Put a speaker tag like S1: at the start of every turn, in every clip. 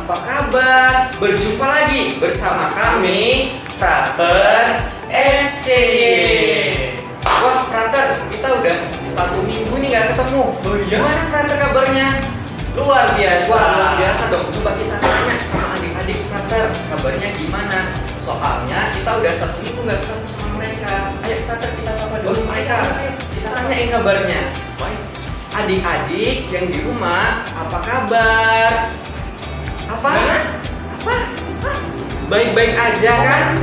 S1: apa kabar? Berjumpa lagi bersama kami Frater SCY. Wah Frater, kita udah 1 minggu nih gak ketemu.
S2: Oh iya?
S1: Gimana Frater kabarnya?
S2: Luar biasa.
S1: Wah luar biasa dong. Coba kita tanya sama adik-adik Frater, kabarnya gimana? Soalnya kita udah 1 minggu gak ketemu sama mereka. Ayo Frater, kita sapa dulu mereka. Kita tanyain kabarnya.
S2: Baik.
S1: Adik-adik yang di rumah, apa kabar? Apa? Baik-baik aja kan?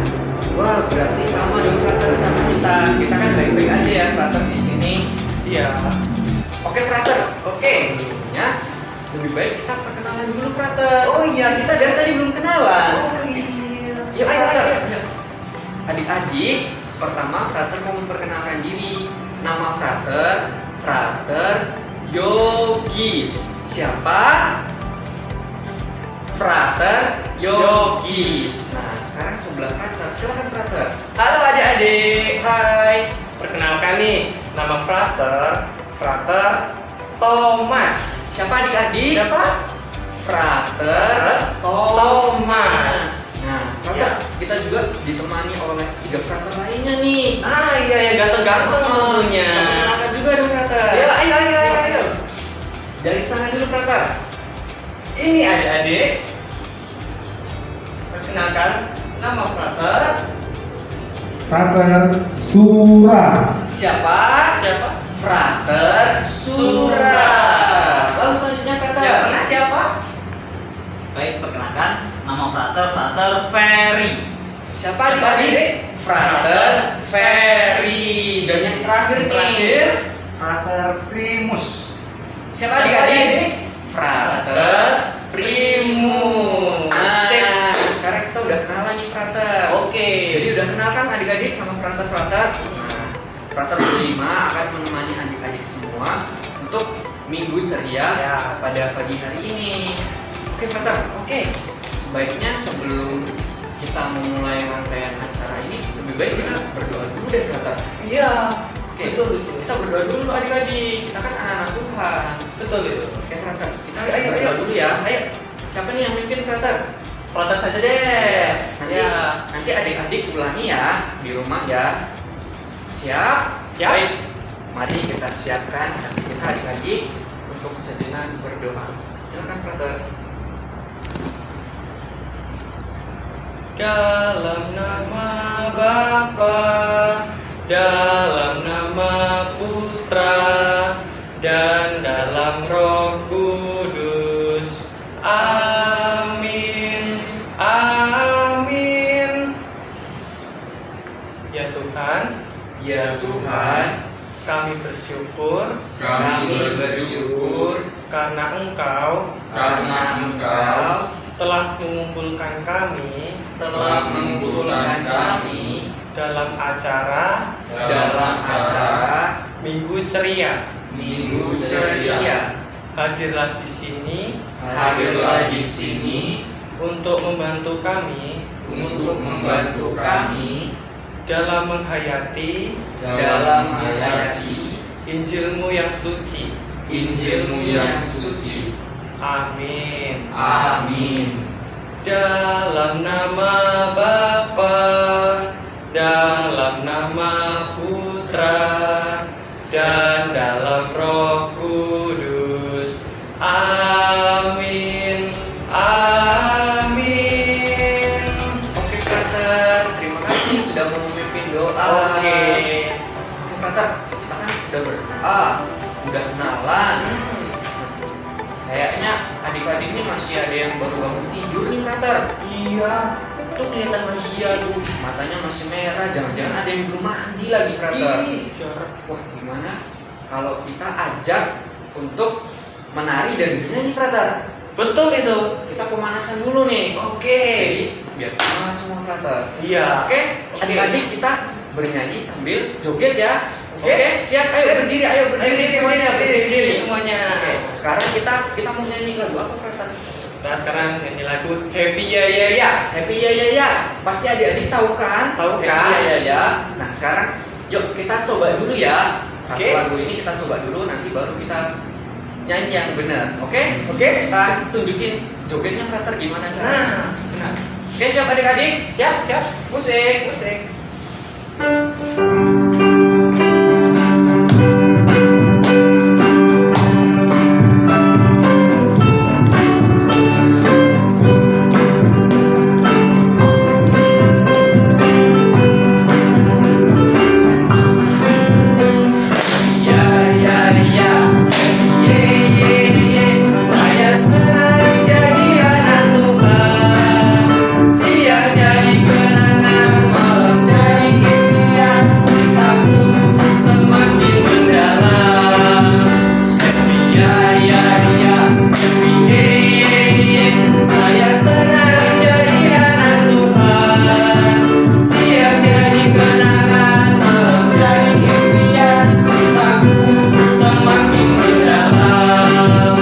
S1: Wah, berarti sama dong Frater sama kita. Kita kan baik-baik aja ya Frater di sini.
S2: Iya.
S1: Oke Frater.
S2: Oke.
S1: Sebelumnya lebih baik kita perkenalan dulu Frater.
S2: Oh iya,
S1: Kita dari tadi belum kenalan.
S2: Oh iya.
S1: Yuk
S2: Ayo,
S1: Frater.
S2: ayo.
S1: Ayo. Adik-adik, pertama Frater mau memperkenalkan diri. Nama Frater Yogis. Siapa? Frater Yogis. Nah, sekarang sebelah Frater. Silakan Frater.
S2: Halo adik-adik.
S1: Hai.
S2: Perkenalkan nih, nama Frater Thomas.
S1: Siapa adik-adik?
S2: Siapa?
S1: Frater
S2: Thomas.
S1: Nah, Frater,
S2: Ya.
S1: kita juga ditemani oleh 3 Frater lainnya nih.
S2: Ah iya ya, ganteng-ganteng tentunya.
S1: Perkenalkan juga dong Frater.
S2: Ya, ayo.
S1: Dari sana dulu Frater.
S2: Ini adik-adik. Perkenalkan, nama
S3: Frater Sura.
S1: Siapa?
S2: siapa?
S1: Frater Sura. Lalu selanjutnya Frater.
S2: Ya, siapa?
S4: Baik, perkenalkan nama Frater Ferry.
S1: Siapa adik-adik? Frater Ferry. Dan yang terakhir nih.
S3: Frater Primus.
S1: Siapa adik-adik? Frater Primus. Nah, sekarang kita udah kenalan nih Frater.
S2: Oke.
S1: Jadi udah kenal kan adik-adik sama Frater. Nah, Frater berlima akan menemani adik-adik semua untuk minggu ceria
S2: Ya.
S1: pada pagi hari ini. Oke Frater,
S2: Oke.
S1: sebaiknya sebelum kita memulai rangkaian acara ini lebih baik kita berdoa dulu deh Frater.
S2: Iya.
S1: Oke,
S2: Betul.
S1: kita berdoa dulu adik-adik. Kita kan anak-anak Tuhan.
S2: Betul itu.
S1: Oke Frater, kita
S2: Ayo.
S1: berdoa dulu ya.
S2: Ayo.
S1: Siapa nih yang mimpin Frater?
S2: Frater saja deh.
S1: Nanti adik-adik ulangi ya di rumah ya. Siap?
S2: Siap.
S1: Baik. Mari kita siapkan hati kita adik-adik untuk sejenak berdoa. Silakan Frater.
S2: Dalam nama Bapa, dalam nama Putra, dan dalam Roh Kudus. Amin. Amin. Ya Tuhan,
S1: Ya Tuhan,
S2: kami bersyukur
S1: kami bersyukur
S2: karena Engkau
S1: karena Engkau
S2: telah mengumpulkan kami
S1: telah mengumpulkan kami
S2: dalam acara
S1: dalam acara
S2: Minggu Ceria.
S1: Minggu Ceria.
S2: Hadirlah di sini
S1: Hadirlah di sini
S2: untuk membantu kami
S1: untuk membantu kami
S2: dalam menghayati
S1: dalam menghayati
S2: Injil-Mu yang suci.
S1: Injil-Mu yang suci.
S2: Amin.
S1: Amin.
S2: Dalam nama Bapa, dalam nama Putra, dan dalam Roh Kudus. Amin. Amin.
S1: Oke Frater, terima kasih sudah mau memimpin doa.
S2: Oke.
S1: Oke Frater, kita kan udah berdoa, udah kenalan. Kayaknya adik-adik ini masih ada yang baru bangun tidur nih Frater.
S2: Iya.
S1: Tuh kelihatan masih dia tuh, matanya masih merah. Jangan-jangan ada yang belum mandi lagi Frater. Wah gimana kalau kita ajak untuk menari dan bernyanyi Frater?
S2: Betul itu.
S1: Kita pemanasan dulu nih.
S2: Oke.
S1: Jadi biar semangat semua Frater.
S2: Iya.
S1: Oke, adik-adik kita bernyanyi sambil joget ya.
S2: Oke.
S1: Oke, siap. Ayo berdiri semuanya.
S2: Berdiri semuanya.
S1: Oke, sekarang kita mau nyanyi lagu apa Frater?
S2: Kita sekarang nyanyi lagu Happy Ya Ya Ya.
S1: Happy ya ya ya. Pasti adik-adik tahu kan?
S2: Tahu
S1: Happy
S2: kan?
S1: ya ya ya. Nah sekarang yuk kita coba dulu ya. Satu
S2: Oke.
S1: lagu ini kita coba dulu, nanti baru kita nyanyi yang benar. Oke?
S2: Oke.
S1: Kita tunjukin jogetnya frater gimana
S2: Nah.
S1: caranya. Nah, oke siap adik-adik?
S2: Siap, siap.
S1: Musik.
S2: Musik. Saya senang jadi anak Tuhan. Siang jadi kenangan, malam jadi impian. Cintaku semakin mendalam. Saya senang jadi anak Tuhan. Siang jadi kenangan, malam jadi impian. Cintaku semakin mendalam.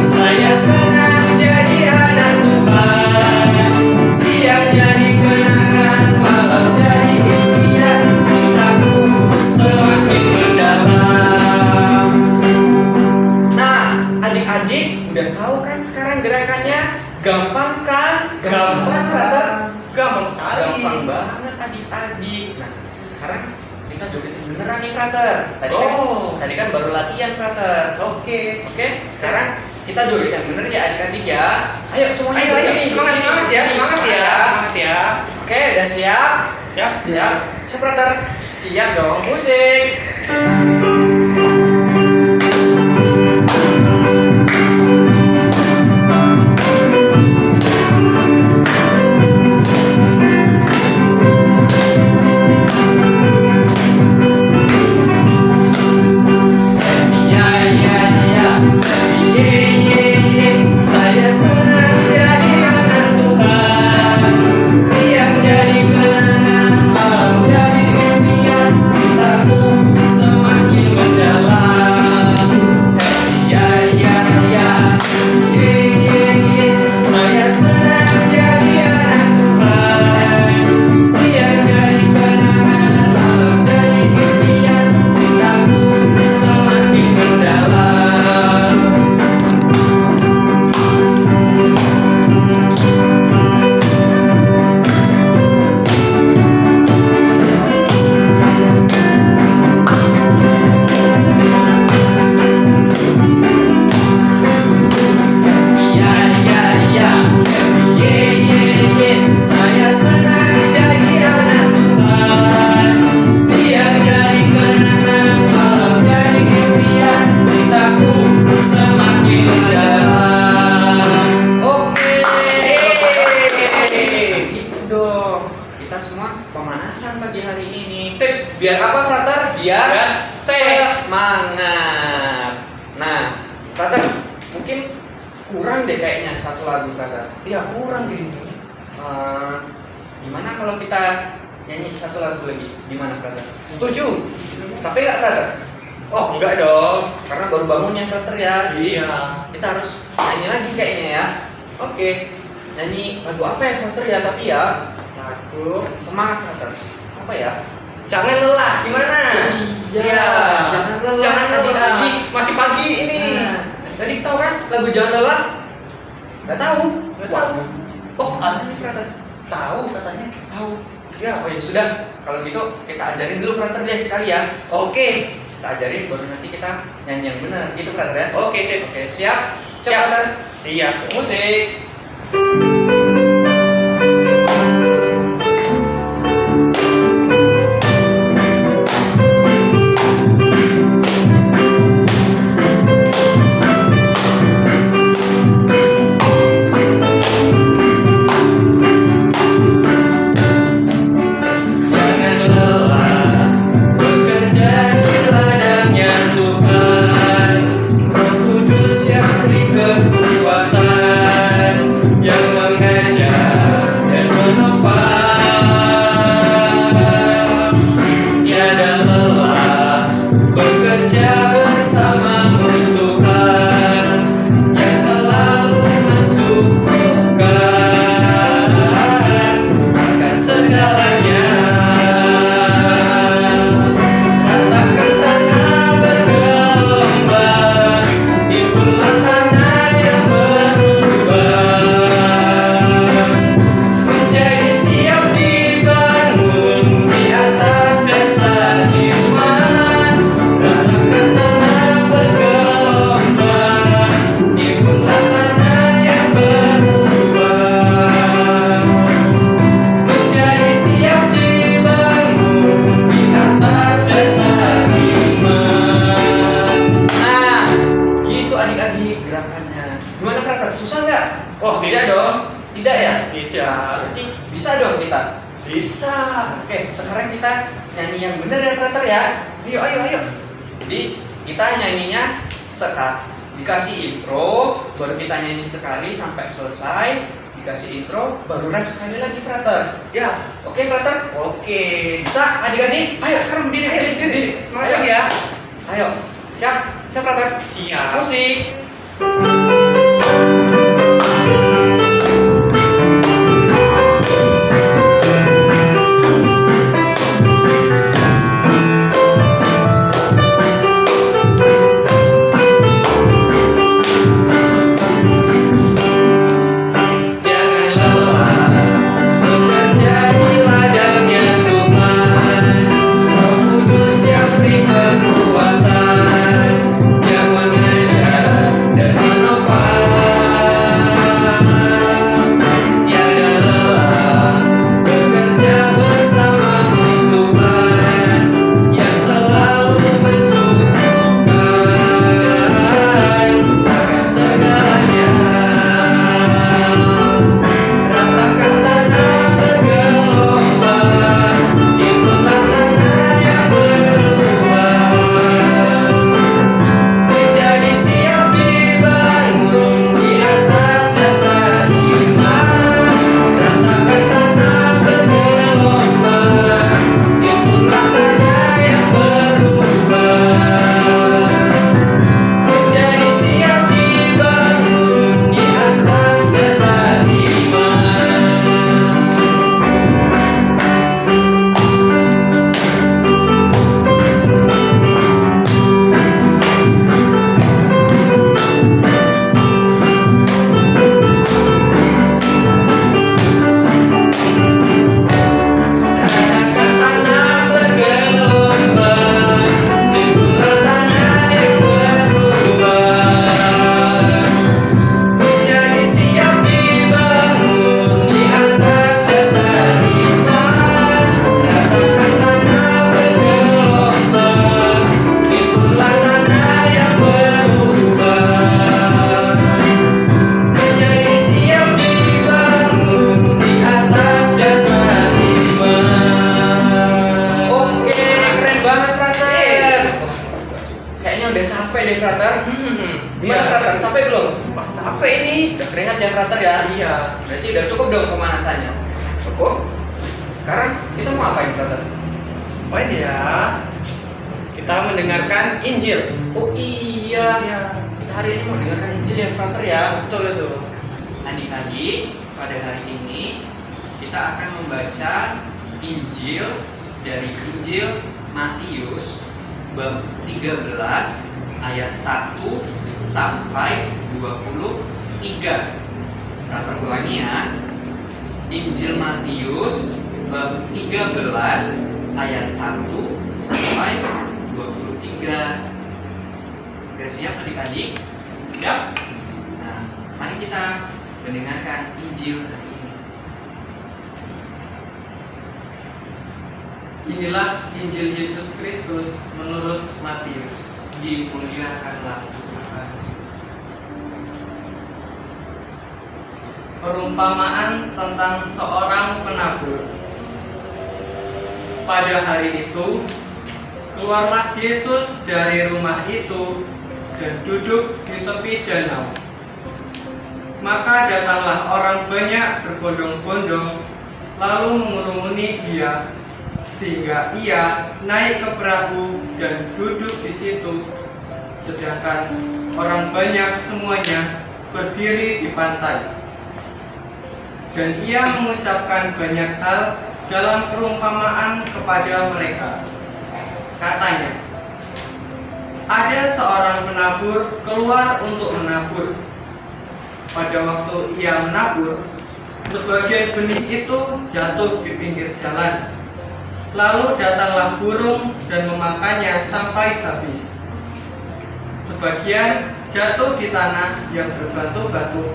S2: Saya senang jadi anak Tuhan. Siang jadi kenangan, malam jadi impian. Cintaku semakin mendalam.
S1: Nah, adik-adik udah tahu kan sekarang gerakannya? Gampang kan?
S2: Gampang.
S1: frater?
S2: Gampang sekali.
S1: Gampang banget adik-adik. Nah, sekarang kita joget yang beneran nih frater. Tadi kan baru latihan frater.
S2: Oke.
S1: Oke, sekarang kita joget yang bener ya adik-adik ya. Ayo semuanya
S2: Ayo,
S1: lagi
S2: ayo.
S1: nih.
S2: Semangat ya, semangat ya, semangat ya.
S1: Oke, udah siap?
S2: Siap.
S1: Siap. Siap frater.
S2: Siap dong.
S1: Musik.
S2: Saya senang jadi anak Tuhan. Siang jadi kenangan, malam jadi impian. Cintaku semakin mendalam. Saya senang jadi anak Tuhan. Siang jadi kenangan, malam jadi impian. Cintaku semakin mendalam. Saya senang jadi anak Tuhan. Siang jadi kenangan, malam jadi impian. Cintaku semakin mendalam.
S1: Oke. Gitu dong. Kita semua pemanasan pagi hari ini.
S2: Sip.
S1: Biar apa frater? Biar
S2: Biar
S1: semangat. Nah, frater, mungkin kurang deh kayaknya satu lagu frater.
S2: Ya kurang gini.
S1: Gimana kalau kita nyanyi satu lagu lagi? Gimana frater?
S2: Setuju?
S1: Capek nggak frater?
S2: Oh enggak dong.
S1: Karena baru bangun ya frater ya. Jadi
S2: Iya.
S1: kita harus nyanyi lagi kayaknya ya.
S2: Oke.
S1: Nyanyi lagu apa ya frater ya? Tapi ya
S2: Lagu.
S1: semangat frater. Apa ya?
S2: Jangan lelah. Gimana?
S1: Iya. Jangan lelah,
S2: Jangan lelah.
S1: adik-adik.
S2: Masih pagi ini.
S1: Nah, tadi tahu kan lagu Jangan Lelah? Nggak tahu.
S2: Nggak tahu. Oh,
S1: Ada nih frater.
S2: tahu katanya.
S1: Tahu.
S2: Ya.
S1: Oh ya sudah. Kalau gitu kita ajarin dulu frater deh sekali ya.
S2: Oke.
S1: Kita ajarin baru nanti kita nyanyi yang benar. Gitu frater ya.
S2: Oke, sip.
S1: Oke siap.
S2: Siap.
S1: Siap frater.
S2: Siap.
S1: Musik.
S2: Jangan lelah bekerja di ladangnya Tuhan. Roh Kudus yang beri kekuatan, yang
S1: Oh, beda dong. Tidak ya?
S2: Tidak.
S1: Berarti bisa dong kita.
S2: Bisa.
S1: Oke, sekarang kita nyanyi yang benar ya, Frater ya.
S2: Ayo, ayo, ayo.
S1: Jadi kita nyanyinya sekali, dikasih intro, baru kita nyanyi sekali sampai selesai, dikasih intro, baru ref sekali lagi, Frater.
S2: Ya.
S1: Oke, Frater?
S2: Oke.
S1: Bisa, adik-adik? Ayo sekarang berdiri,
S2: Ayo,
S1: berdiri. Semangat
S2: Ayo
S1: ya.
S2: ya.
S1: Ayo, siap, siap, Frater.
S2: Siap.
S1: Musik.
S2: Jangan lelah bekerja di ladangnya Tuhan. Roh Kudus yang beri kekuatan, yang mengajar dan menopang. Tiada lelah bekerja bersamamu Tuhan, yang selalu mencukupkan akan segalanya. Ratakan tanah bergelombang, timbullah tanah yang berlubang, menjadi siap dibangun di atas dasar iman. Ratakan tanah bergelombang, timbullah tanah yang berlubang, menjadi siap dibangun di atas dasar iman. Ratakan tanah bergelombang, timbullah tanah yang berlubang, menjadi siap dibangun di atas dasar iman. Ratakan tanah bergelombang, timbullah tanah yang berlubang, menjadi siap dibangun di atas dasar iman.
S1: Oke, keren banget, Frater. Kayaknya udah capek deh, Frater. Gimana, Frater? Capek belum?
S2: Wah, capek ini.
S1: Udah keringat ya, Frater ya?
S2: Iya.
S1: Berarti udah cukup dong pemanasannya. Cukup. Sekarang kita mau apain, Frater?
S2: Poin ya. Kita mendengarkan Injil.
S1: Oh iya. Kita hari ini mau dengarkan Injil ya, Frater ya.
S2: Betul itu.
S1: Adik-adik, pada hari ini kita akan membaca Injil dari Injil Matius bab 13 ayat 1 sampai 23. Frater ulangi ya. Injil Matius bab 13 ayat 1 sampai 23. Udah siap adik-adik?
S2: Siap.
S1: Nah, mari kita mendengarkan Injil hari ini.
S5: Inilah Injil Yesus Kristus menurut Matius. Dimuliakanlah Tuhan. Perumpamaan tentang seorang penabur. Pada hari itu, keluarlah Yesus dari rumah itu dan duduk di tepi danau. Maka datanglah orang banyak berbondong-bondong, lalu mengurumuni dia, sehingga ia naik ke perahu dan duduk di situ, sedangkan orang banyak semuanya berdiri di pantai. Dan ia mengucapkan banyak hal dalam perumpamaan kepada mereka. Katanya, ada seorang penabur keluar untuk menabur. Pada waktu ia menabur, sebagian benih itu jatuh di pinggir jalan. Lalu datanglah burung dan memakannya sampai habis. Sebagian jatuh di tanah yang berbatu-batu,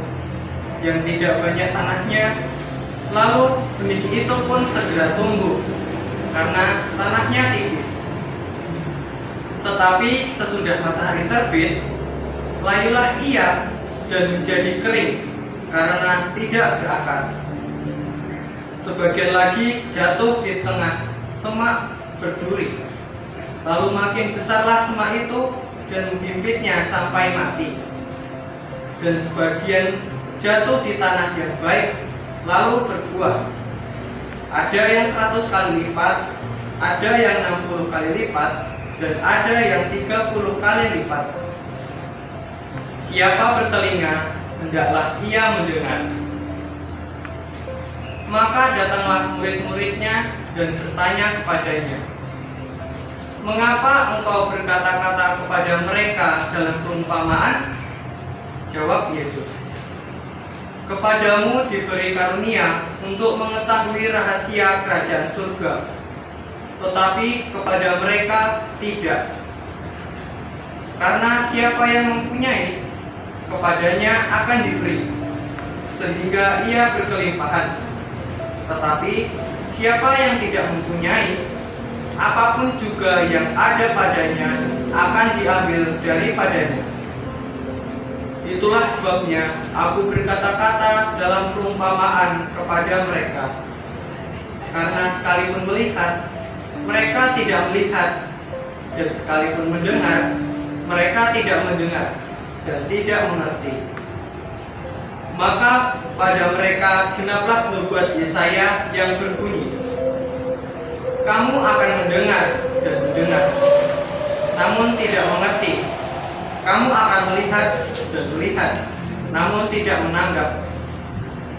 S5: yang tidak banyak tanahnya. Lalu benih itu pun segera tumbuh, karena tanahnya tipis. Tetapi sesudah matahari terbit, layulah ia dan menjadi kering, karena tidak berakar. Sebagian lagi jatuh di tengah semak berduri. Lalu makin besarlah semak itu dan menghimpitnya sampai mati. Dan sebagian jatuh di tanah yang baik, lalu berbuah. Ada yang 100 kali lipat, ada yang 60 kali lipat, dan ada yang 30 kali lipat. Siapa bertelinga, hendaklah ia mendengar. Maka datanglah murid-muridnya dan bertanya kepadanya, "Mengapa engkau berkata-kata kepada mereka dalam perumpamaan?" Jawab Yesus, "Kepadamu diberi karunia untuk mengetahui rahasia kerajaan surga, tetapi kepada mereka tidak. Karena siapa yang mempunyai, kepadanya akan diberi, sehingga ia berkelimpahan. Tetapi siapa yang tidak mempunyai, apapun juga yang ada padanya akan diambil daripadanya. Itulah sebabnya aku berkata-kata dalam perumpamaan kepada mereka. Karena sekalipun melihat, mereka tidak melihat, dan sekalipun mendengar, mereka tidak mendengar dan tidak mengerti. Maka pada mereka genaplah nubuat Yesaya yang berbunyi, kamu akan mendengar dan mendengar, namun tidak mengerti. Kamu akan melihat dan melihat, namun tidak menanggap.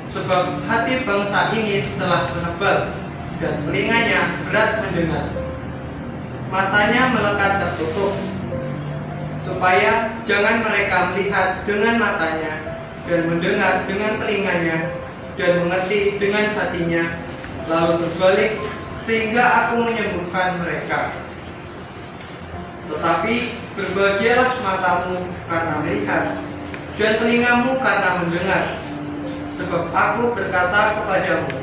S5: Sebab hati bangsa ini telah menebal, dan telinganya berat mendengar. Matanya melekat tertutup, supaya jangan mereka melihat dengan matanya, dan mendengar dengan telinganya, dan mengerti dengan hatinya, lalu berbalik, sehingga aku menyembuhkan mereka. Tetapi berbahagialah matamu karena melihat, dan telingamu karena mendengar. Sebab aku berkata kepadamu,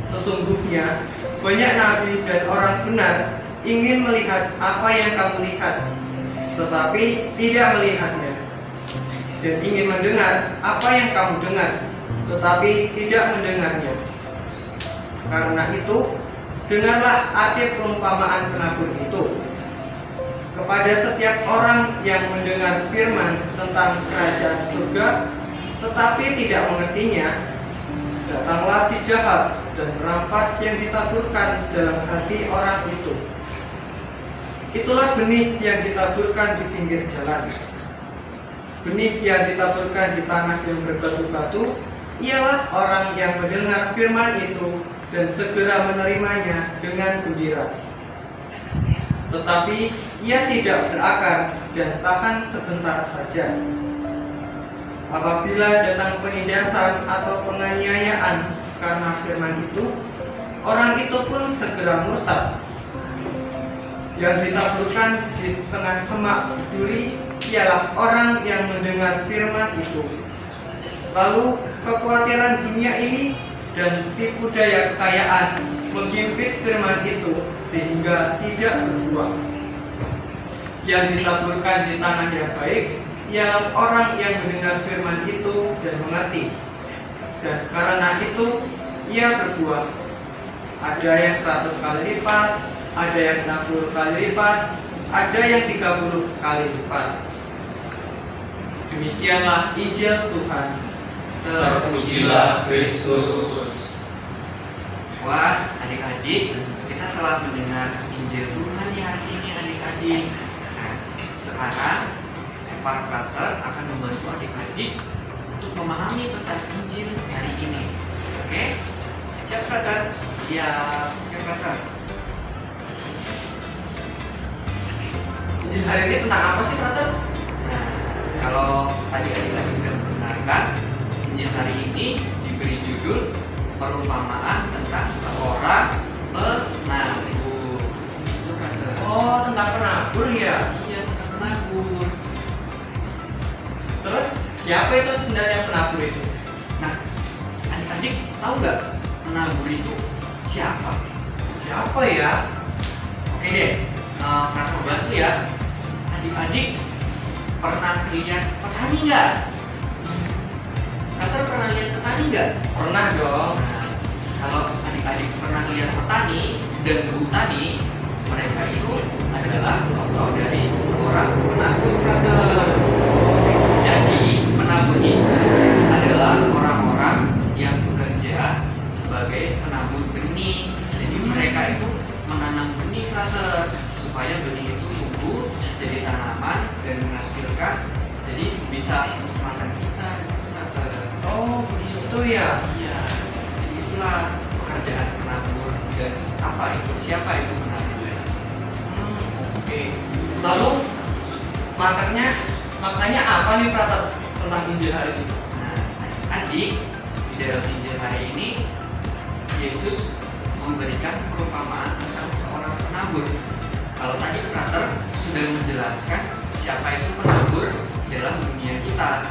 S5: sesungguhnya banyak nabi dan orang benar ingin melihat apa yang kamu lihat, tetapi tidak melihatnya, dan ingin mendengar apa yang kamu dengar, tetapi tidak mendengarnya. Karena itu, dengarlah arti perumpamaan penabur itu. Kepada setiap orang yang mendengar firman tentang kerajaan surga, tetapi tidak mengertinya, datanglah si jahat dan merampas yang ditaburkan dalam hati orang itu. Itulah benih yang ditaburkan di pinggir jalan. Benih yang ditaburkan di tanah yang berbatu-batu ialah orang yang mendengar firman itu dan segera menerimanya dengan gembira. Tetapi ia tidak berakar dan tahan sebentar saja. Apabila datang penindasan atau penganiayaan karena firman itu, orang itu pun segera murtad. Yang ditaburkan di tengah semak duri ialah orang yang mendengar firman itu. Lalu kekhawatiran dunia ini dan tipu daya kekayaan menghimpit firman itu sehingga tidak berbuah. Yang ditaburkan di tanah yang baik ialah orang yang mendengar firman itu dan mengerti, dan karena itu ia berbuah. Ada yang 100 kali lipat, ada yang 60 kali lipat, ada yang 30 kali lipat. Demikianlah Injil Tuhan.
S1: Terpujilah Kristus. Wah, adik-adik, kita telah mendengar Injil Tuhan ya hari ini, adik-adik. Nah, sekarang para frater akan membantu adik-adik untuk memahami pesan Injil hari ini. Oke? Siap, frater? Siap. Oke, frater.
S5: Injil hari ini tentang apa sih, frater?
S1: Nah, kalau adik-adik tadi sudah mendengarkan, Injil hari ini diberi judul perumpamaan tentang seorang penabur. Itu kata.
S5: Oh, tentang penabur ya?
S1: Iya, tentang penabur.
S5: Terus siapa itu sebenarnya penabur itu?
S1: Nah, adik-adik tahu nggak penabur itu siapa?
S5: Siapa ya?
S1: Oke deh, Frater bantu ya. Adik-adik pernah lihat petani nggak? Kan frater pernah lihat petani nggak?
S2: Pernah dong.
S1: Nah, kalau adik-adik pernah lihat petani dan buruh tani, mereka itu adalah contoh dari seorang penabur frater. Jadi penabur itu adalah orang-orang yang bekerja sebagai penabur benih. Jadi mereka itu menanam benih frater supaya benih itu tumbuh jadi tanaman dan menghasilkan, jadi bisa untuk makan kita frater.
S2: Oh, begitu ya.
S1: Iya, jadi itulah pekerjaan penabur. Dan apa itu? Siapa itu penabur?
S2: Oke. Lalu maknanya apa nih frater tentang Injil hari ini?
S1: Nah, adik, di dalam Injil hari ini Yesus memberikan perumpamaan tentang seorang penabur. Kalau tadi frater sudah menjelaskan siapa itu penabur dalam dunia kita.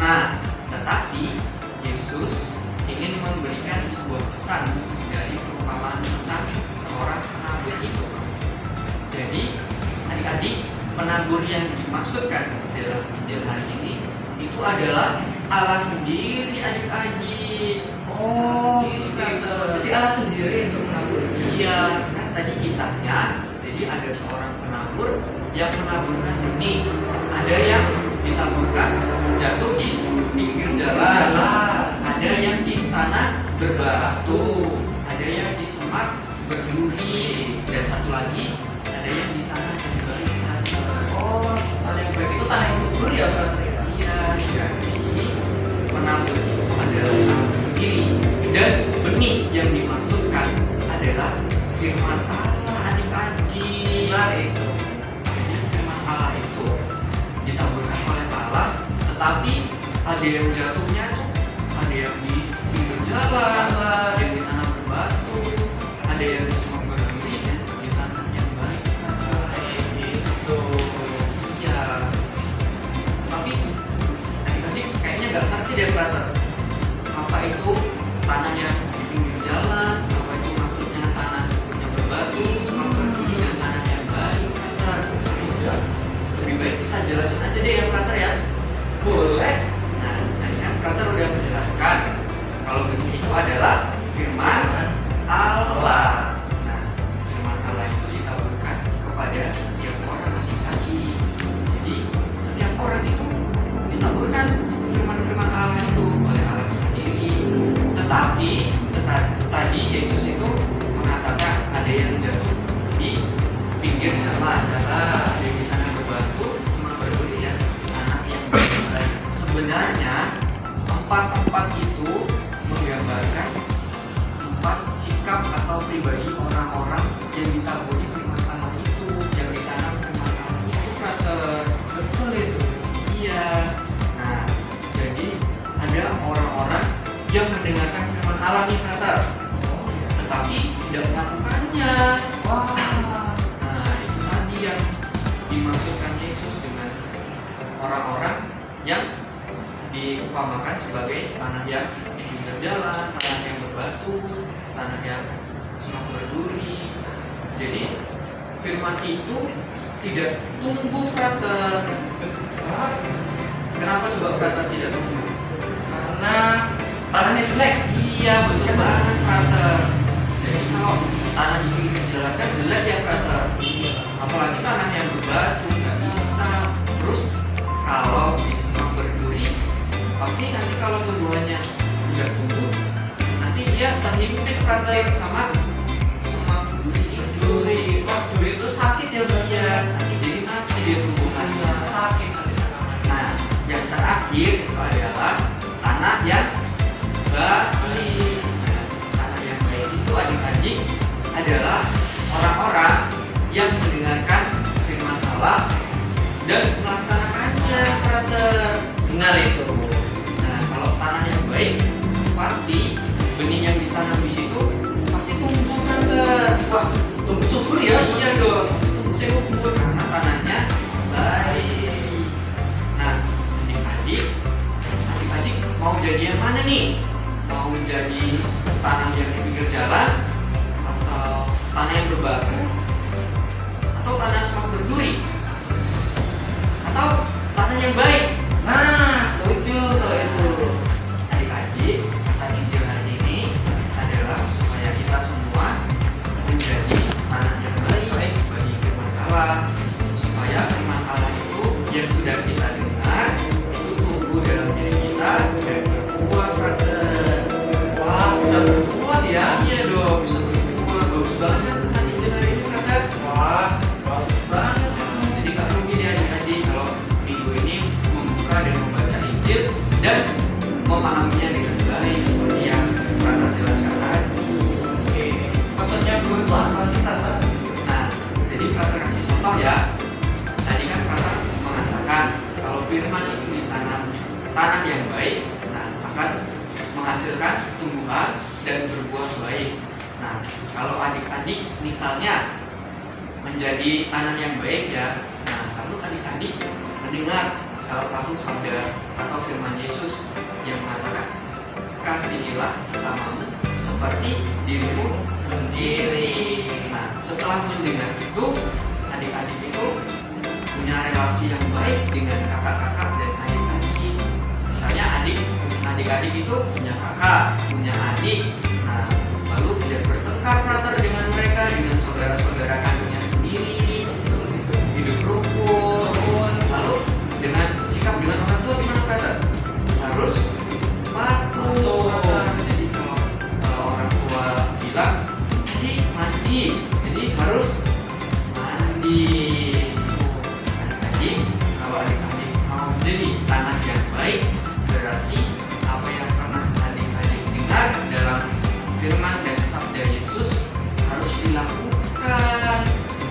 S1: Nah, tetapi Yesus ingin memberikan sebuah pesan dari perumpamaan tentang seorang penabur itu. Jadi, adik-adik, penabur yang dimaksudkan dalam Injil hari ini itu adalah Allah sendiri, adik-adik. Allah sendiri, frater.
S2: Jadi Allah sendiri untuk menabur.
S1: Iya, kan tadi kisahnya. Jadi ada seorang penabur yang menaburkan benih. Ada yang ditaburkan jatuh di pinggir jalan. Ada yang di tanah berbatu. Ada yang di semak berduri. Dan satu lagi ada yang di tanah yang baik.
S2: Oh, tanah yang baik itu tanah yang subur ya frater ya?
S1: Iya, jadi penabur itu adalah Allah sendiri. Dan benih yang dimaksudkan adalah firman Allah, adik-adik.
S2: Menarik.
S1: Jadi firman Allah itu ditaburkan oleh Allah, tetapi ada yang jatuhnya tuh, ada yang di pinggir jalan, ada yang di tanah berbatu, ada yang di semak berduri, dan di tanah yang baik.
S2: Itu.
S1: Iya. Tapi adik-adik kayaknya nggak ngerti deh frater. Apa itu tanah yang di pinggir jalan? Apa itu maksudnya tanah yang berbatu, semak berduri, dan tanah yang baik, frater? Lebih baik kita jelasin aja deh ya frater ya.
S2: Boleh.
S1: Nah, tadi kan frater udah menjelaskan kalau benih itu adalah firman Allah. Nah, firman Allah itu ditaburkan kepada setiap orang adik-adik. Jadi setiap orang itu ditaburkan firman-firman Allah itu oleh Allah sendiri. Tetapi tadi Yesus itu mengatakan ada yang jatuh di pinggir jalan, ada yang di tanah berbatu, cuma berduri dan tanah yang baik. Sebenarnya tempat-tempat itu menggambarkan tempat sikap atau pribadi orang-orang yang ditaburi firman Allah itu, yang ditanam firman Allah itu, frater.
S2: Betul itu.
S1: Iya. Nah, jadi ada orang-orang yang mendengarkan firman Allah nih, frater, tetapi tidak melakukannya.
S2: Wah.
S1: Nah, itu tadi yang dimaksudkan Yesus dengan orang-orang yang diumpamakan sebagai tanah yang di pinggir jalan, tanah yang berbatu, tanah yang semak berduri. Jadi firman itu tidak tumbuh, frater. Kenapa coba frater tidak tumbuh?
S2: Karena tanahnya jelek.
S1: Iya, betul banget, frater. Jadi kalau tanah di pinggir jalan kan jelek ya, frater. Apalagi tanah yang berbatu, nggak bisa. Terus kalau di semak berduri, pasti nanti kalau tumbuhannya udah tumbuh, nanti dia terhimpit, frater, sama semak duri.
S2: Wah, duri itu sakit ya berarti.
S1: Iya, nanti jadi mati dia tumbuhannya.
S2: Sakit nanti.
S1: Nah, yang terakhir itu adalah tanah yang baik. Nah, tanah yang baik itu adik-adik adalah orang-orang yang mendengarkan firman Allah dan melaksanakannya, frater.
S2: Benar itu.
S1: Nah, kalau tanah yang baik pasti benih yang ditanam di situ pasti tumbuh, frater. Wah,
S2: Tumbuh subur ya.
S1: iya dong, tumbuh subur karena tanahnya baik. Nah, adik-adik mau jadi yang mana nih? Mau jadi tanah yang di pinggir jalan, atau tanah yang berbatu, atau tanah semak berduri, atau tanah yang baik?
S2: Nah, setuju kalau itu.
S1: yang sudah kita dengar itu tumbuh dalam diri kita dan berbuah, frater.
S5: Wah, bisa berbuat ya.
S1: Iya dong, bisa berbuah. Bagus banget kan pesan Injil hari ini, frater.
S5: Wah, bagus banget.
S1: Jadi gak rugi deh adik-adik kalau minggu ini membuka dan membaca Injil dan memahaminya dengan baik seperti yang frater jelaskan tadi.
S5: Oke, maksudnya dua itu apa sih, Tata?
S1: Nah, jadi frater kasih contoh ya. Tadi kan frater mengatakan kalau firman itu ditanam di tanah yang baik, nah akan menghasilkan tumbuhan dan berbuah baik. Nah, kalau adik-adik misalnya menjadi tanah yang baik ya, nah lalu adik-adik mendengar salah satu sabda atau firman Yesus yang mengatakan kasihilah sesamamu seperti dirimu sendiri. Nah, setelah mendengar itu, adik-adik itu punya relasi yang baik dengan kakak-kakak dan adik-adik. Misalnya adik-adik itu punya kakak, punya adik. Nah, lalu tidak bertengkar frater dengan mereka, dengan saudara-saudara kandungnya sendiri, hidup rukun. Lalu dengan sikap dengan orang tua gimana frater? Harus patuh. Jadi kalau orang tua bilang jadi mandi, jadi harus mandi. Adik-adik, kalau adik-adik mau jadi tanah yang baik, berarti apa yang pernah adik-adik dengar dalam firman dan sabda Yesus harus dilakukan.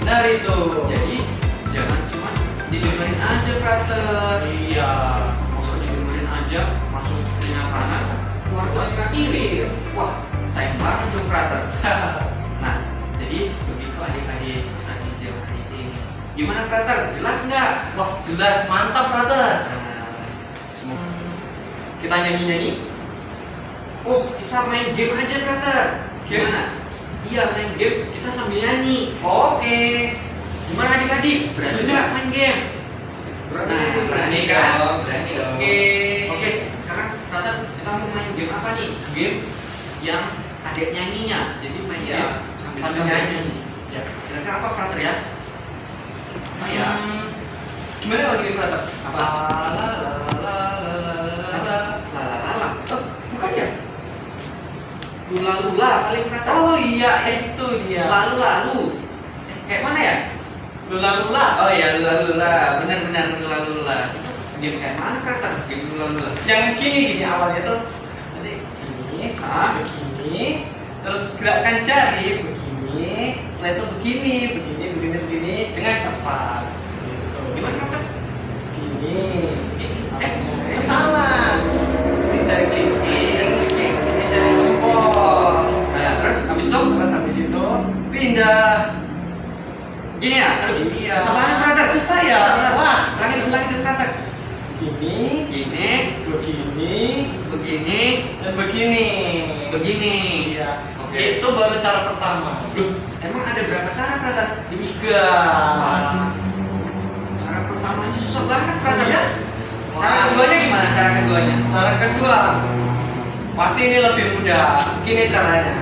S5: Benar itu.
S1: Jadi jangan cuma didengarin aja frater.
S5: Iya.
S1: Maksud didengerin aja masuk telinga kanan, keluar telinga kiri. Wah, sayang banget tuh frater. Nah, jadi begitu adik-adik pesan Injil hari ini. Gimana frater? Jelas nggak?
S5: Wah, jelas, mantap, Brother.
S1: Nah, semua
S5: Kita nyanyi-nyanyi.
S1: oh, kita main game aja frater. Gimana? Iya, main game kita sambil nyanyi.
S5: Oke.
S1: Gimana adik-adik? Berani nggak main game? Nah, berani kan? Berani dong.
S5: Oke.
S1: Oke, sekarang frater kita mau main game apa nih? Game yang ada nyanyinya. Jadi main
S5: Iya,
S1: game
S5: sambil nyanyi. Ya.
S1: Kira-kira apa frater ya? Oh ya.
S5: Gimana lagi nih, Brother?
S1: Apa?
S5: Lalalala.
S1: Lalalala.
S5: Oh, bukan ya?
S1: Lula-lula paling frater.
S5: Oh iya, itu dia.
S1: Lalu-lalu. Kayak mana ya?
S5: Lula-lula.
S1: Oh iya, lula-lula. Benar-benar lula-lula. Game kayak mana frater? Game lula-lula.
S5: Yang gini awalnya tuh. Jadi begini,
S1: Ah.
S5: begini, terus gerakan jari begini, setelah itu begini, dengan cepat. Gitu.
S1: Gimana frater?
S5: Begini.
S1: Ini.
S5: Salah. Ini jari kelingking, ini jari jempol.
S1: Nah, terus habis itu
S5: Terus habis itu pindah.
S1: gini ya? Aduh,
S5: Iya.
S1: susah banget frater.
S5: Susah ya?
S1: Wah, langit frater.
S5: Begini,
S1: Gini,
S5: begini,
S1: begini,
S5: dan begini.
S1: begini.
S5: Iya.
S1: Oke.
S5: Itu baru cara pertama.
S1: Loh, emang ada berapa cara frater?
S5: 3.
S1: Waduh. Cara pertama aja susah banget frater.
S5: Iya.
S1: Cara keduanya gimana? Cara keduanya?
S5: Cara kedua, pasti ini lebih mudah. Gini caranya.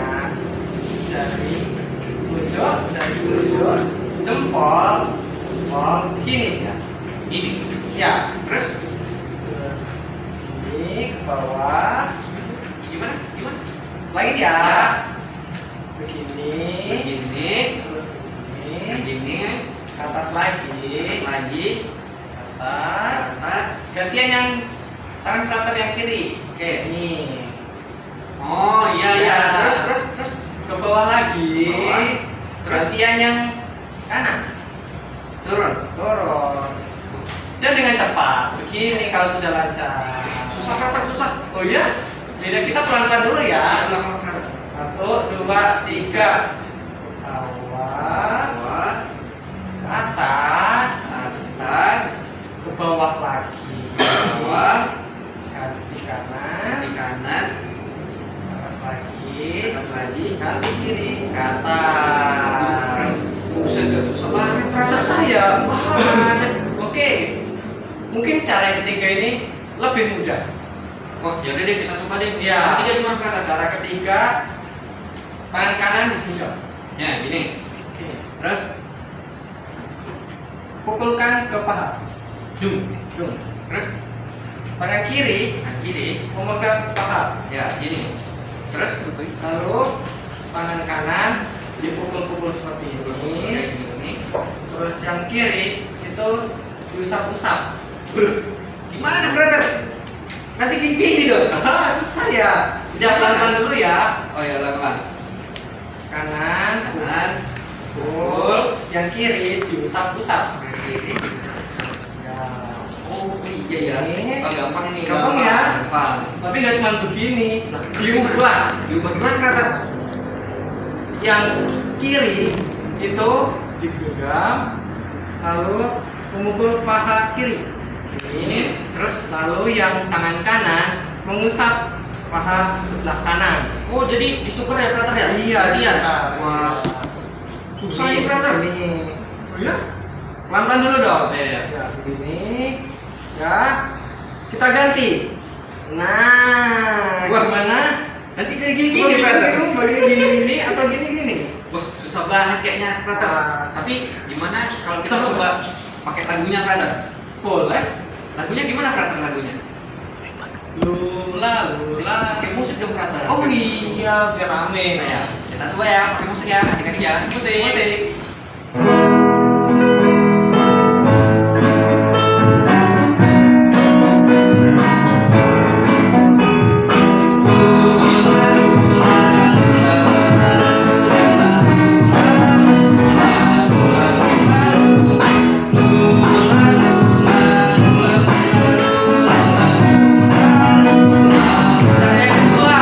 S5: Dari ujung, jempol, begini ya.
S1: Ini.
S5: Ya,
S1: Terus
S5: terus ini ke bawah.
S1: gimana? Gimana?
S5: Lagi ya.
S1: Ya.
S5: Begini.
S1: Begini,
S5: Terus begini.
S1: begini,
S5: Ke atas lagi.
S1: terus lagi,
S5: Ke atas.
S1: atas.
S5: Gantian yang tangan frater yang kiri.
S1: Oke.
S5: Ini.
S1: Oh iya iya.
S5: Ya.
S1: Terus.
S5: Ke bawah lagi.
S1: Ke bawah. Terus?
S5: Gantian yang kanan.
S1: Turun.
S5: Dorong. Dan dengan cepat. Begini kalau sudah lancar.
S1: Susah frater, susah.
S5: Oh iya? Beda kita pelan-pelan dulu ya.
S1: Ulang frater.
S5: 1, 2, 3. Bawah.
S1: Bawah,
S5: Ke atas.
S1: atas,
S5: Ke bawah lagi.
S1: bawah,
S5: Ganti kanan.
S1: di kanan,
S5: Ke atas lagi.
S1: atas lagi.
S5: Ganti kiri. Ke atas.
S1: Buset, gak susah banget frater.
S5: Selesai ya? Banget. Oke. Mungkin cara yang ketiga ini lebih mudah.
S1: Wah, yaudah deh kita coba deh.
S5: Iya.
S1: Ketiga gimana frater?
S5: Cara ketiga, tangan kanan digenggam.
S1: Ya, gini.
S5: Oke.
S1: Terus,
S5: Pukulkan ke paha.
S1: Dung.
S5: Dung.
S1: Terus
S5: Tangan kiri
S1: tangan kiri.
S5: memegang paha.
S1: Ya, gini. Terus
S5: Lalu tangan kanan dipukul-pukul seperti ini.
S1: kayak gini.
S5: Terus yang kiri itu diusap-usap.
S1: Gimana, brother? Nanti gini dong.
S5: Ah, susah ya. Udah pelan-pelan dulu ya.
S1: Oh ya, pelan-pelan.
S5: Kanan,
S1: Kanan,
S5: pukul. Yang kiri diusap-usap.
S1: tangan kiri.
S5: Ya.
S1: Oh iya ya.
S5: Ini.
S1: Oh, gampang nih.
S5: Gampang ya?
S1: Gampang.
S5: Tapi nggak cuma begini.
S1: Diubah gimana, brother?
S5: Yang kiri itu digenggam, lalu memukul paha kiri. Ini.
S1: Terus
S5: Lalu yang tangan kanan mengusap paha sebelah kanan.
S1: oh jadi ditukar ya, brother ya?
S5: Iya,
S1: Gantian?
S5: ditukar.
S1: Wah, susah nih, brother.
S5: Ini. Oh iya? Pelan-pelan dulu dong.
S1: Iya.
S5: Ya, begini. Ya. Kita ganti. Nah,
S1: Wah.
S5: gimana?
S1: Nanti kayak gini, brother.
S5: Bagian gini-gini atau gini-gini?
S1: Wah, susah banget kayaknya, brother.
S5: Wah.
S1: Tapi gimana kalau kita
S5: Seru.
S1: coba pakai lagunya, brother?
S5: Boleh.
S1: Lagunya gimana, brother, lagunya?
S5: Lula, lula.
S1: Pakai musik dong, brother.
S5: Oh iya, biar rame.
S1: Nah, ya. Kita coba ya, pakai musik ya. Adik-adik ya. Musik.
S5: Musik.
S1: Cara yang kedua.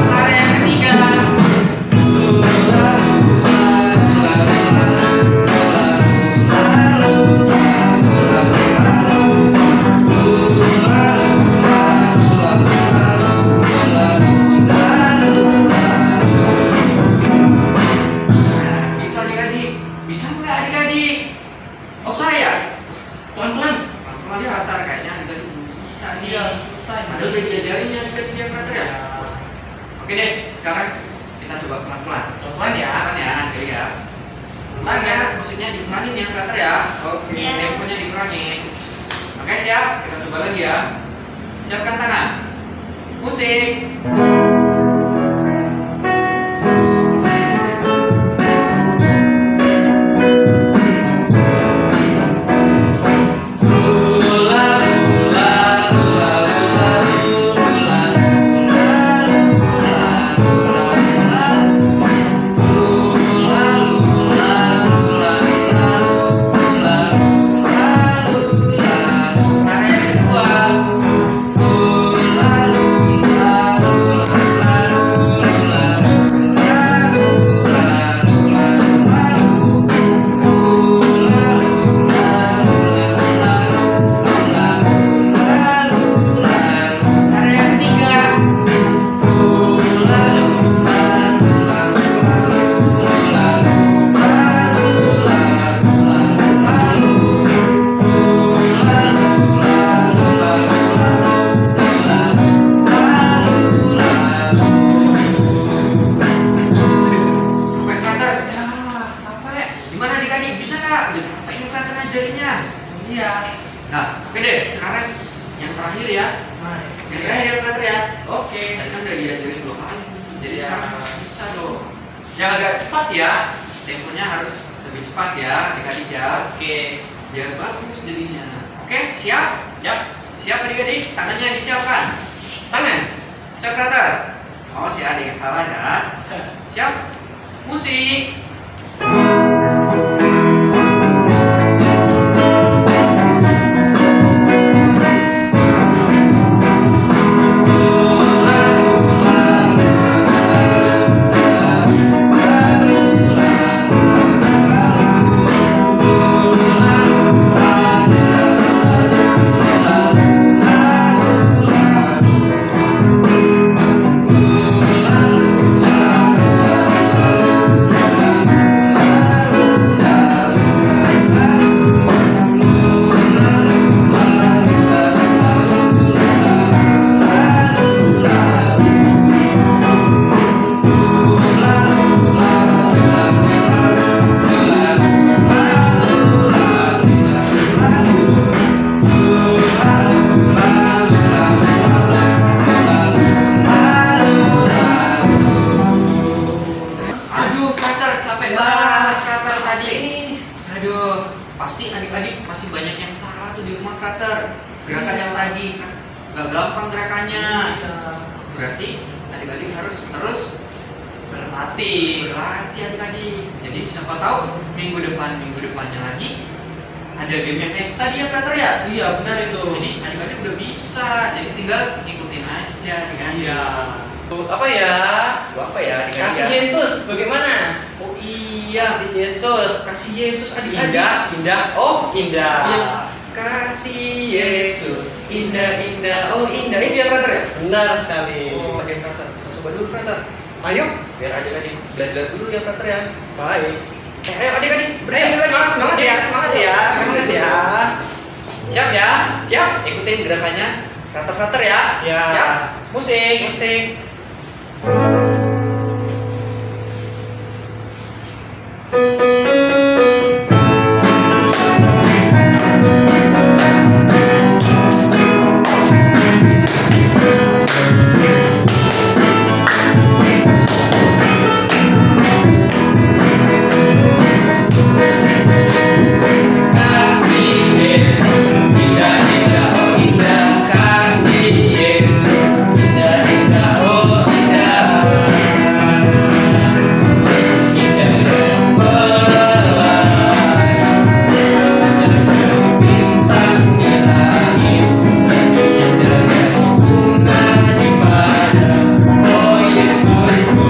S1: Cara yang ketiga. Nah, itu adik-adik. Bisa nggak adik-adik? Oh, saya.
S5: Pelan-pelan.
S1: Pelan-pelan ya, Frater. Kayaknya adik-adik bisa nih.
S5: Iya, susah.
S1: Ada udah diajarin ya adik-adik ya, Frater ya? Oke deh, sekarang kita coba pelan-pelan.
S5: Pelan-pelan ya.
S1: Pelan ya, adik ya. Pelan ya, musiknya dikurangin ya, Frater ya.
S5: Oke.
S1: Temponya dikurangin. Oke, siap. Kita coba lagi ya. Siapkan tangan. Musik. Cara yang kedua. Cara yang ketiga. Sampai Frater.
S5: Ya, capek.
S1: Gimana adik-adik? Bisa nggak? Udah capek nih Frater ngajarinya.
S5: Iya.
S1: Nah, oke deh. Sekarang yang terakhir ya.
S5: Nah,
S1: Yang terakhir ya Frater ya.
S5: Oke.
S1: Tadi kan udah diajarin 2 kali. Jadi
S5: Iya.
S1: sekarang harus bisa dong.
S5: Yang agak cepat ya.
S1: Temponya harus lebih cepat ya adik-adik ya.
S5: Oke.
S1: Biar bagus jadinya. Oke, siap?
S5: Siap.
S1: Siap adik-adik? Tangannya disiapkan.
S5: Tangan.
S1: Siap Frater? Oh, si adik yang salah ya. Siap? Musik. kan yang tadi kan nggak gampang gerakannya.
S2: Iya.
S1: Berarti adik-adik harus terus
S2: Berlatih.
S1: berlatih adik-adik. Jadi siapa tahu minggu depannya lagi ada game yang kayak tadi ya Frater ya.
S2: Iya benar itu.
S1: Jadi adik-adik udah bisa. Jadi tinggal ngikutin aja adik-adik.
S2: Iya. Apa ya?
S1: Apa ya adik-adik?
S2: Kasih
S1: ya?
S2: Yesus bagaimana?
S1: Oh iya.
S2: Kasih Yesus.
S1: Kasih Yesus adik-adik.
S2: Indah. Oh indah.
S1: Iya. Kasih Yesus indah indah oh indah itu ya Frater ya.
S2: Benar sekali.
S1: Oh ada Frater. Kita coba dulu Frater.
S2: Ayo.
S1: Biar adik-adik belajar dulu ya Frater ya.
S2: Baik.
S1: Ayo adik-adik
S2: Ayo, semangat ya, semangat ya, semangat ya.
S1: Siap ya?
S2: Siap.
S1: Ikutin gerakannya Frater-Frater ya.
S2: Ya.
S1: Siap. Musik.
S2: Musik.
S1: Kasih Yesus indah indah oh indah. Kasih Yesus indah indah oh indah. Indah dan pelangi, indah dari bintang di langit, indah dari bunga di padang. Oh Yesusku.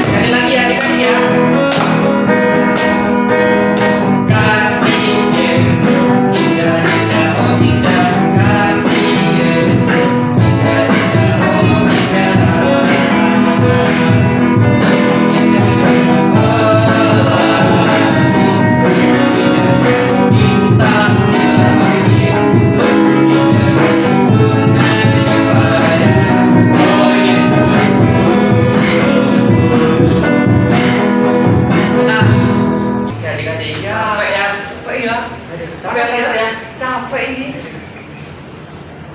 S1: Sekali lagi adik-adik ya. Kasih Yesus indah indah oh indah. Kasih Yesus indah indah oh indah. Indah dan pelangi, indah dari bintang di langit, indah dari bunga di padang. Oh Yesusku. Nah, oke adik-adik, capek ya?
S2: Capek ya.
S1: Capek ya, Frater ya?
S2: Capek ini.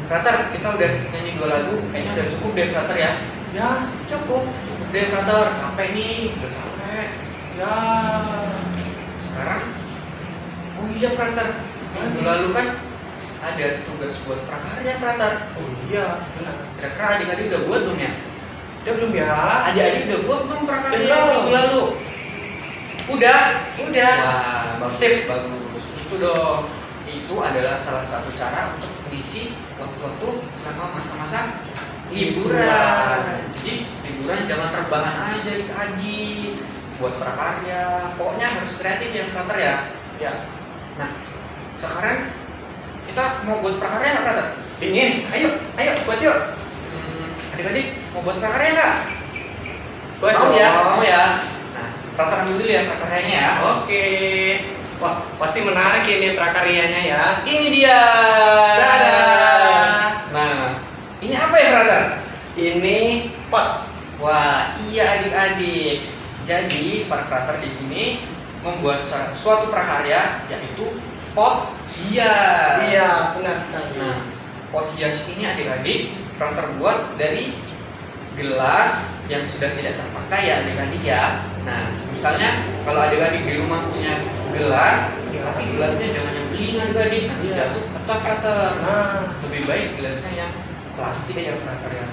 S1: Frater, kita udah nyanyi 2 lagu, kayaknya udah cukup deh Frater ya?
S2: Ya, cukup.
S1: Cukup deh Frater, capek nih, udah capek.
S2: Ya.
S1: Sekarang, oh iya Frater, minggu lalu kan ada tugas buat prakarya Frater.
S2: Oh iya, benar.
S1: Kira-kira adik-adik udah buat belum ya?
S2: Udah belum ya?
S1: Adik-adik udah buat belum prakarya
S2: Belum.
S1: minggu lalu? Udah?
S2: Udah.
S1: Wah, bagus, bagus. Itu dong. Itu adalah salah satu cara untuk mengisi waktu-waktu selama masa-masa liburan. Jadi liburan jangan rebahan aja adik-adik, buat prakarya. Pokoknya harus kreatif ya Frater ya.
S2: Ya.
S1: Nah, sekarang kita mau buat prakarya nggak Frater?
S2: Ingin. Ayo, ayo buat yuk.
S1: Adik-adik mau buat prakarya nggak?
S2: Buat
S1: Mau
S2: dong.
S1: ya? Mau ya? Nah, Frater ambil dulu ya prakaryanya ya.
S2: Oke. Wah, pasti menarik ini prakaryanya ya.
S1: Ini dia.
S2: Dadah.
S1: Nah, ini apa ya Frater?
S2: Ini pot.
S1: Wah, iya adik-adik. Jadi para frater di sini membuat suatu prakarya yaitu pot hias.
S2: Iya, benar sekali.
S1: Nah, pot hias ini adik-adik frater buat dari gelas yang sudah tidak terpakai ya adik-adik ya. Nah, misalnya kalau adik-adik di rumah punya gelas, tapi gelasnya jangan yang beling adik-adik, nanti
S2: Iya.
S1: jatuh pecah frater.
S2: Nah,
S1: Lebih baik gelasnya yang plastik ya frater ya.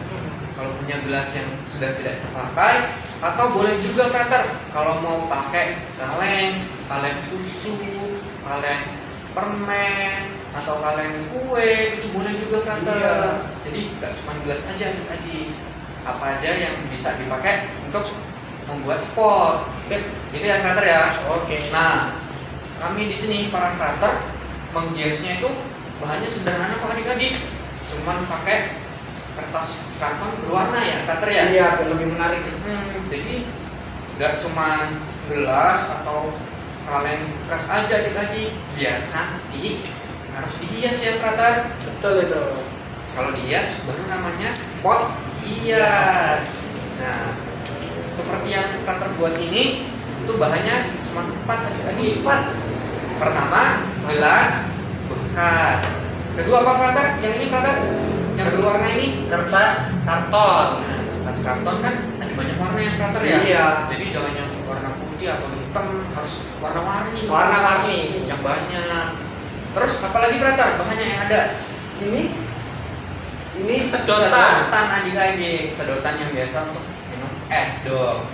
S1: Kalau punya gelas yang sudah tidak terpakai, atau boleh juga frater kalau mau pakai kaleng susu, kaleng permen, atau kaleng kue itu boleh juga frater.
S2: Iya.
S1: Jadi nggak cuma gelas aja adik-adik, apa aja yang bisa dipakai untuk membuat pot.
S2: sip.
S1: Gitu ya frater ya.
S2: Oke.
S1: Nah, kami di sini para frater menghiasnya itu bahannya sederhana kok adik-adik, cuman pakai kertas karton berwarna ya frater ya.
S2: Iya, biar lebih menarik.
S1: Jadi nggak cuma gelas atau kaleng bekas aja adik-adik, biar cantik harus dihias ya frater.
S2: Betul itu.
S1: Kalau dihias baru namanya pot hias. Nah, seperti yang frater buat ini itu bahannya cuma 4 adik-adik. Pertama gelas bekas. Kedua apa frater? Yang ini frater? Yang berwarna ini?
S2: Kertas karton.
S1: Nah, kertas karton kan ada banyak warna yang frater ya.
S5: Iya.
S1: Jadi jangan yang warna putih atau hitam, harus warna-warni.
S5: Warna-warni.
S1: Yang banyak. Terus apalagi frater? Bahannya yang ada.
S5: Ini
S1: Sedotan adik-adik, sedotan yang biasa untuk minum es dong.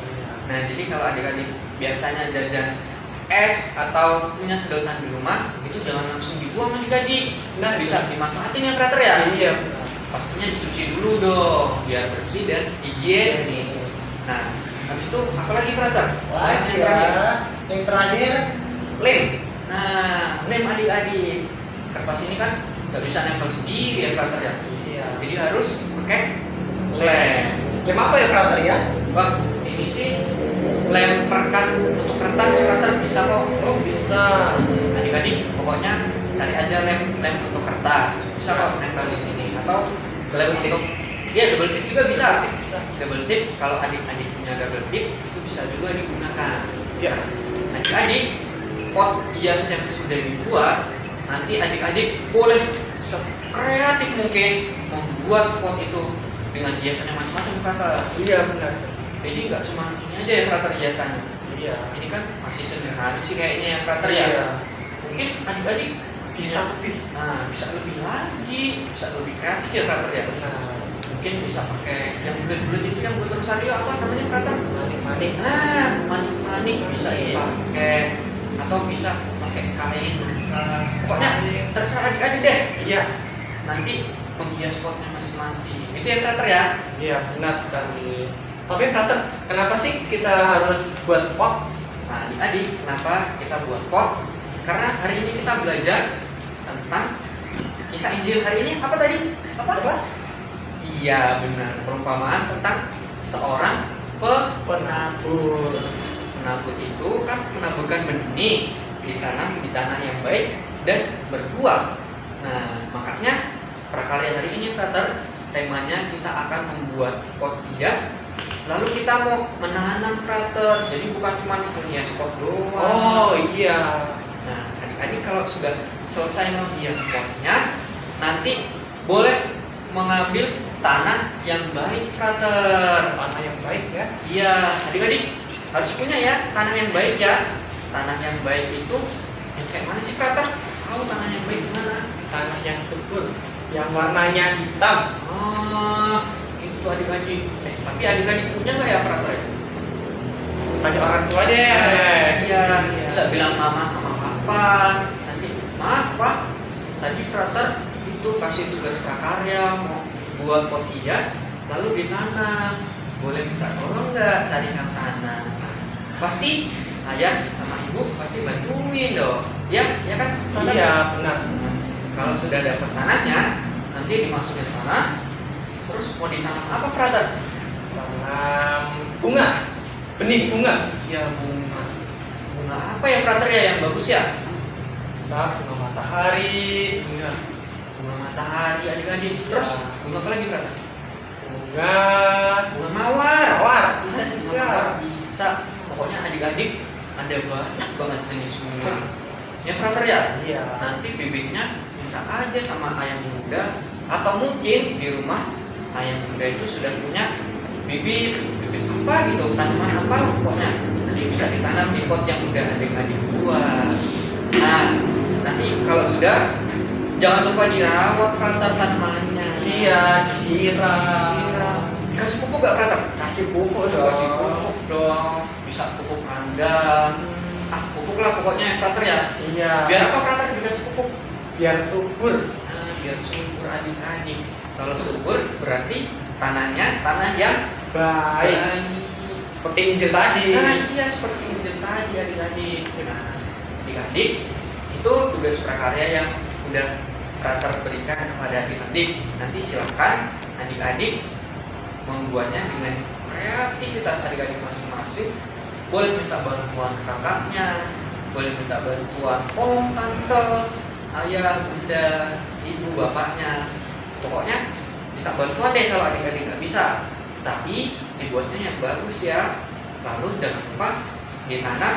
S1: Nah, jadi kalau adik-adik biasanya jajan es atau punya sedotan di rumah, itu jangan langsung dibuang adik-adik.
S5: Nah,
S1: Bisa dimanfaatin ya frater ya.
S5: Iya.
S1: Pastinya dicuci dulu dong, biar bersih dan higienis. Nah, habis itu apalagi frater?
S5: Wah,
S1: Yang terakhir.
S5: yang terakhir lem.
S1: Nah, lem adik-adik. Kertas ini kan nggak bisa nempel sendiri ya frater ya.
S5: Iya.
S1: Jadi harus pakai lem.
S5: Lem apa ya frater ya?
S1: Wah, ini sih lem perekat untuk kertas frater bisa kok.
S5: Oh, bisa.
S1: Adik-adik pokoknya cari aja lem untuk kertas. Bisa kok nempel di sini atau lem untuk double tip juga bisa. Double tip kalau adik-adik punya double tip itu bisa juga digunakan.
S5: Iya.
S1: Adik-adik pot hias yang sudah dibuat, nanti adik-adik boleh sekreatif mungkin membuat pot itu dengan hiasan yang macam-macam frater.
S5: Iya, benar.
S1: Jadi nggak cuma ini aja ya frater hiasannya.
S5: Iya.
S1: Ini kan masih sederhana sih kayaknya ya frater ya.
S5: Iya.
S1: Mungkin adik-adik
S5: Bisa lebih.
S1: nah bisa lebih lagi, bisa lebih kreatif ya frater ya.
S5: Nah,
S1: Mungkin bisa pakai yang bulat-bulat itu yang buat rosario apa namanya frater?
S5: manik-manik.
S1: Nah, manik-manik bisa dipakai atau bisa pakai kain. Pokoknya terserah adik-adik deh.
S5: Iya.
S1: Nanti menghias potnya masing-masing. Itu ya frater ya.
S5: Iya, benar sekali. Tapi frater, kenapa sih kita harus buat pot?
S1: Nah, adik-adik, kenapa kita buat pot? Karena hari ini kita belajar tentang kisah Injil hari ini apa tadi?
S5: Apa?
S1: Iya benar, perumpamaan tentang seorang penabur. Penabur itu kan menaburkan benih ditanam di tanah yang baik dan berbuah. Nah, makanya prakarya hari ini frater, temanya kita akan membuat pot hias. Lalu kita mau menanam frater, jadi bukan cuma menghias pot doang.
S5: Oh, iya.
S1: Nah, adik-adik kalau sudah selesai menghias potnya, nanti boleh mengambil tanah yang baik, frater.
S5: Tanah yang baik ya.
S1: Iya, adik-adik harus punya ya tanah yang baik ya. Tanah yang baik itu yang kayak mana sih, frater? Tahu tanah yang baik gimana?
S5: Tanah yang subur, yang warnanya hitam.
S1: Oh, itu adik-adik. Tapi adik-adik punya nggak ya, frater?
S5: Tanya orang tua deh.
S1: Iya, bisa bilang mama sama papa. Nanti, maaf pak, tadi frater itu kasih tugas prakarya mau buat pot hias, lalu ditanam. Boleh minta tolong nggak carikan tanah? Pasti ayah sama ibu pasti bantuin dong. Ya kan? Frater?
S5: Iya, benar.
S1: Kalau sudah dapat tanahnya, nanti dimasukin tanah. Terus mau ditanam apa, frater?
S5: Tanam bunga. Benih bunga.
S1: Ya bunga. Bunga apa ya, frater ya yang bagus ya?
S5: Bisa bunga matahari.
S1: Bunga. Bunga matahari adik-adik. Terus bunga apa lagi, frater?
S5: Bunga
S1: Bunga mawar.
S5: mawar.
S1: Bisa juga. Bisa. Pokoknya adik-adik ada banyak banget jenis bunga. Ya frater ya.
S5: Iya.
S1: Nanti bibitnya minta aja sama ayah muda atau mungkin di rumah ayah muda itu sudah punya bibit apa gitu, tanaman apa pokoknya nanti bisa ditanam di pot yang udah adik-adik buat. Nah, nanti kalau sudah jangan lupa dirawat frater tanamannya.
S5: Iya, disiram.
S1: Dikasih pupuk gak frater?
S5: Kasih pupuk dong.
S1: Kasih pupuk dong. Bisa pupuk kandang. Pupuk lah pokoknya frater ya.
S5: Iya.
S1: Biar apa frater dikasih pupuk?
S5: Biar subur.
S1: Nah, biar subur adik-adik. Kalau subur berarti tanahnya tanah yang
S5: Baik. Seperti Injil tadi.
S1: Nah, iya seperti Injil tadi adik-adik. Nah, adik-adik itu tugas prakarya yang udah frater berikan kepada adik-adik. Nanti silakan adik-adik membuatnya dengan kreativitas adik-adik masing-masing. Boleh minta bantuan kakaknya, boleh minta bantuan om, tante, ayah, bunda, ibu, bapaknya. Pokoknya minta bantuan deh kalau adik-adik nggak bisa. Tapi dibuatnya yang bagus ya. Lalu jangan lupa ditanam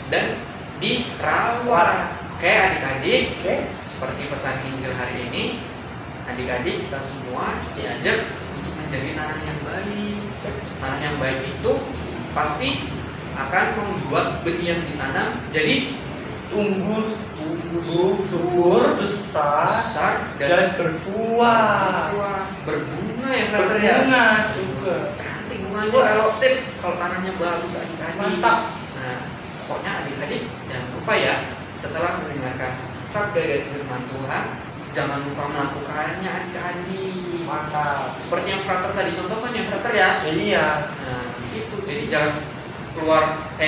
S1: dan dirawat. Oke adik-adik,
S5: Oke.
S1: seperti pesan Injil hari ini, adik-adik kita semua diajak untuk menjadi tanah yang baik. yang baik itu pasti akan membuat benih yang ditanam jadi
S2: Tumbuh
S1: subur,
S2: besar
S1: dan
S2: berbuah.
S1: berbunga ya frater ya.
S2: Berbunga juga.
S1: Cantik bunganya
S2: Wah,
S1: kalau
S2: sip.
S1: kalau tanamnya bagus adik-adik.
S2: Mantap.
S1: Nah, pokoknya adik-adik jangan lupa ya setelah mendengarkan sabda dan firman Tuhan, jangan lupa melakukannya adik-adik.
S2: Mantap.
S1: Seperti yang frater tadi contohkan ya frater ya.
S2: Iya.
S1: Nah, itu jadi jangan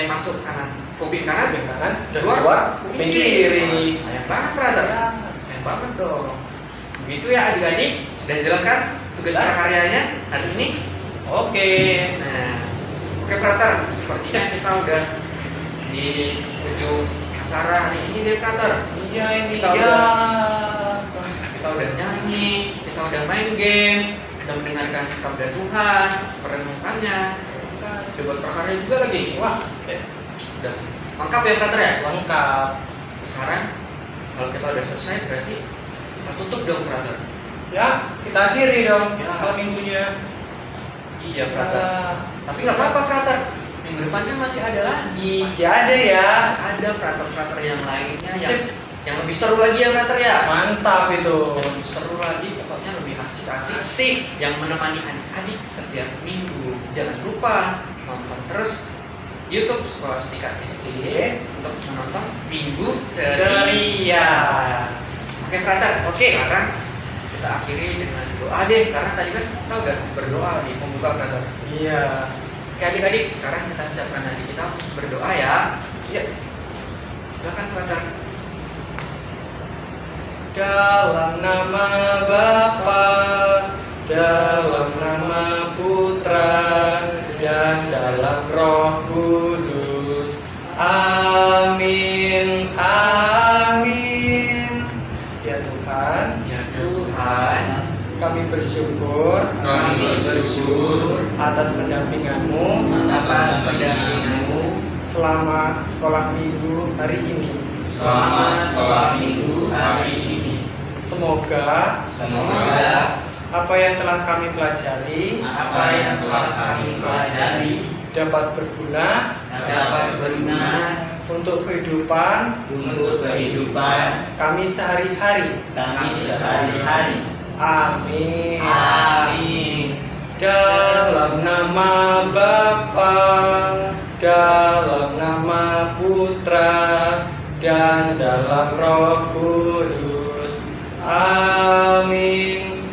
S1: masuk kanan kuping kanan
S2: Kanan dan
S1: keluar
S2: keluar kuping kiri.
S1: Sayang banget frater. Sayang banget dong. Begitu ya adik-adik, sudah jelaskan tugas
S2: Jelas.
S1: prakaryanya hari ini.
S2: Oke.
S1: Nah, oke frater, sepertinya kita udah di ujung acara hari ini deh frater.
S2: Iya ini
S1: Kita
S2: ya.
S1: Wah, kita udah nyanyi, kita udah main game, udah mendengarkan sabda Tuhan, merenungkannya, udah buat prakarya juga lagi.
S2: Wah,
S1: Udah lengkap ya frater ya.
S2: lengkap.
S1: Sekarang kalau kita udah selesai berarti kita tutup dong frater.
S2: Ya, kita akhiri dong
S1: Ya.
S2: malam minggunya.
S1: Iya frater. Tapi nggak apa-apa frater. Minggu depan kan masih ada lagi.
S2: Masih ada ya.
S1: Ada frater-frater yang lainnya
S2: Sip.
S1: yang lebih seru lagi ya frater ya.
S2: Mantap itu.
S1: Yang lebih seru lagi, pokoknya lebih asik-asik yang menemani adik-adik setiap minggu. Jangan lupa nonton terus YouTube Skolastika SD untuk menonton Minggu Ceria.
S2: Ceria.
S1: Oke frater, oke. Sekarang kita akhiri dengan doa deh, karena tadi kan kita udah berdoa di pembuka frater.
S2: Iya.
S1: Oke adik-adik, sekarang kita siapkan hati kita untuk berdoa ya. Ya. Silakan frater.
S2: Dalam nama Bapa, dalam nama Putra, dan dalam Roh Kudus. Amin. Amin. Ya Tuhan,
S1: Ya Tuhan,
S2: kami bersyukur atas pendampingan-Mu
S1: atas pendampingan-Mu
S2: selama sekolah minggu hari ini.
S1: selama sekolah minggu hari ini.
S2: Semoga
S1: Semoga
S2: apa yang telah kami pelajari
S1: apa yang telah kami pelajari
S2: dapat berguna
S1: dapat berguna
S2: untuk kehidupan
S1: untuk kehidupan
S2: kami sehari-hari.
S1: kami sehari-hari.
S2: Amin.
S1: Amin.
S2: Dalam nama Bapa, dalam nama Putra, dan dalam Roh Kudus. Amin.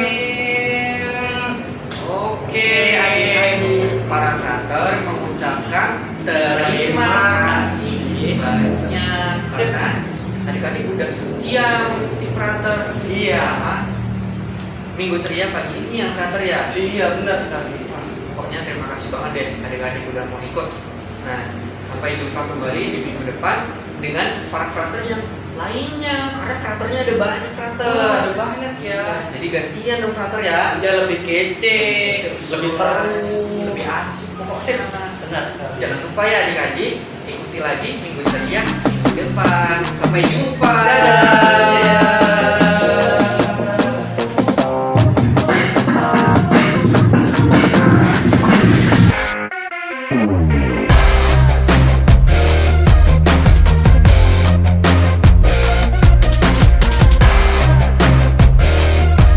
S2: Amin.
S1: Oke, adik-adik para frater mengucapkan terima kasih banyak karena adik-adik udah setia mengikuti frater.
S2: Iya.
S1: Sama Minggu Ceria pagi ini yang frater ya.
S2: Iya, benar sekali.
S1: Pokoknya terima kasih banget deh adik-adik udah mau ikut. Nah, sampai jumpa kembali di minggu depan dengan para frater yang lainnya, karena fraternya ada banyak frater.
S2: Ada banyak ya.
S1: Jadi gantian dong frater ya.
S2: Dia lebih kece, lebih seru,
S1: lebih asik pokoknya.
S2: Benar sekali.
S1: Jangan lupa ya adik-adik, ikuti lagi Minggu Ceria minggu depan. Sampai jumpa.
S2: Dadah.